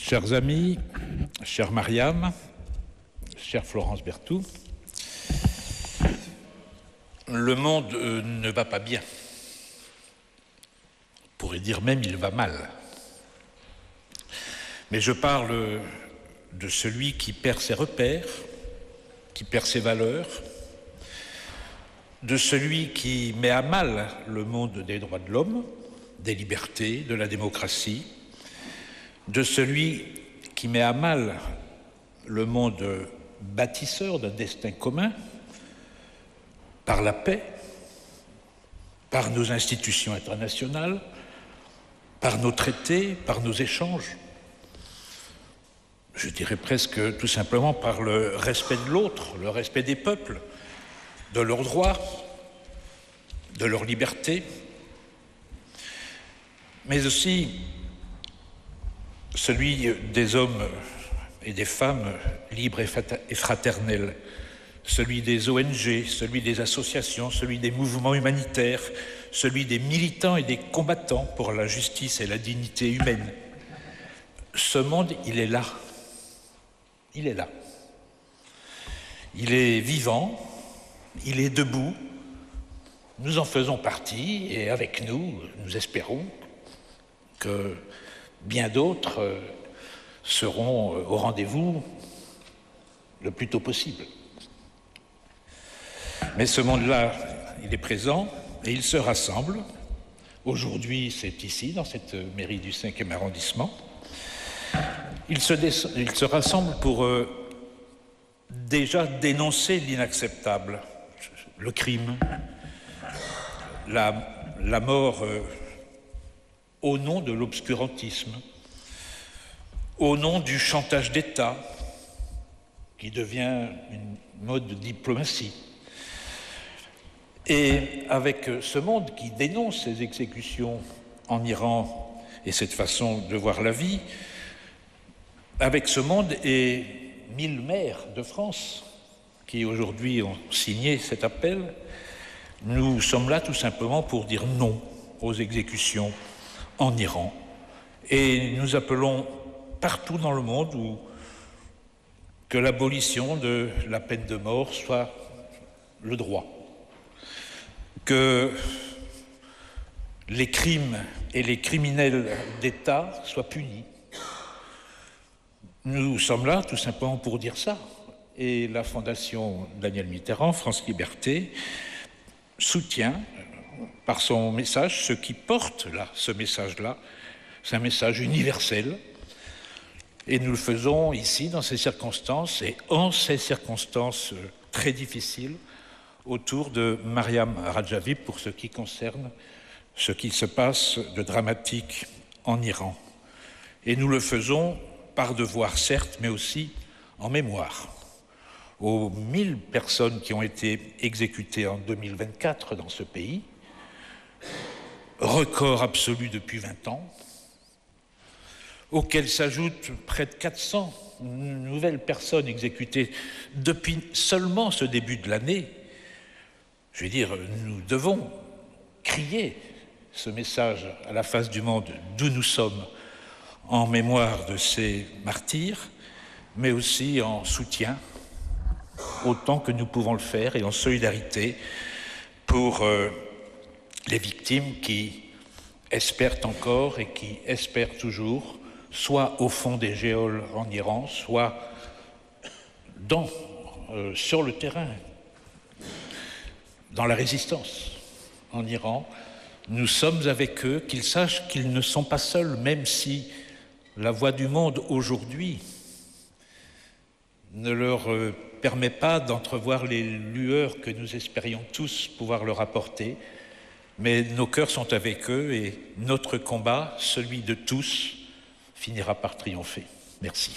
Chers amis, chère Mariam, chère Florence Berthoud, le monde ne va pas bien. On pourrait dire même il va mal. Mais je parle de celui qui perd ses repères, qui perd ses valeurs, de celui qui met à mal le monde des droits de l'homme, des libertés, de la démocratie, de celui qui met à mal le monde bâtisseur d'un destin commun par la paix, par nos institutions internationales, par nos traités, par nos échanges, je dirais presque tout simplement par le respect de l'autre, le respect des peuples, de leurs droits, de leurs libertés, mais aussi celui des hommes et des femmes libres et fraternels, celui des ONG, celui des associations, celui des mouvements humanitaires, celui des militants et des combattants pour la justice et la dignité humaine. Ce monde, il est là. Il est là. Il est vivant, il est debout. Nous en faisons partie et avec nous, nous espérons que bien d'autres seront au rendez-vous le plus tôt possible. Mais ce monde-là, il est présent et il se rassemble. Aujourd'hui, c'est ici, dans cette mairie du 5e arrondissement. Il se rassemble pour déjà dénoncer l'inacceptable, le crime, la mort au nom de l'obscurantisme, au nom du chantage d'État, qui devient une mode de diplomatie. Et avec ce monde qui dénonce ces exécutions en Iran et cette façon de voir la vie, avec ce monde et 1000 maires de France qui aujourd'hui ont signé cet appel, nous sommes là tout simplement pour dire non aux exécutions en Iran. Et nous appelons partout dans le monde que l'abolition de la peine de mort soit le droit, que les crimes et les criminels d'État soient punis. Nous sommes là tout simplement pour dire ça. Et la Fondation Daniel Mitterrand, France Liberté, soutient par son message ce qui porte là, ce message-là. C'est un message universel. Et nous le faisons ici, dans ces circonstances, et en ces circonstances très difficiles, autour de Mariam Rajavi, pour ce qui concerne ce qui se passe de dramatique en Iran. Et nous le faisons par devoir, certes, mais aussi en mémoire aux 1000 personnes qui ont été exécutées en 2024 dans ce pays, record absolu depuis 20 ans, auxquels s'ajoutent près de 400 nouvelles personnes exécutées depuis seulement ce début de l'année. Je veux dire, nous devons crier ce message à la face du monde d'où nous sommes en mémoire de ces martyrs, mais aussi en soutien, autant que nous pouvons le faire, et en solidarité pour les victimes qui espèrent encore et qui espèrent toujours, soit au fond des geôles en Iran, soit sur le terrain, dans la résistance en Iran. Nous sommes avec eux, qu'ils sachent qu'ils ne sont pas seuls, même si la voix du monde aujourd'hui ne leur permet pas d'entrevoir les lueurs que nous espérions tous pouvoir leur apporter, mais nos cœurs sont avec eux et notre combat, celui de tous, finira par triompher. Merci.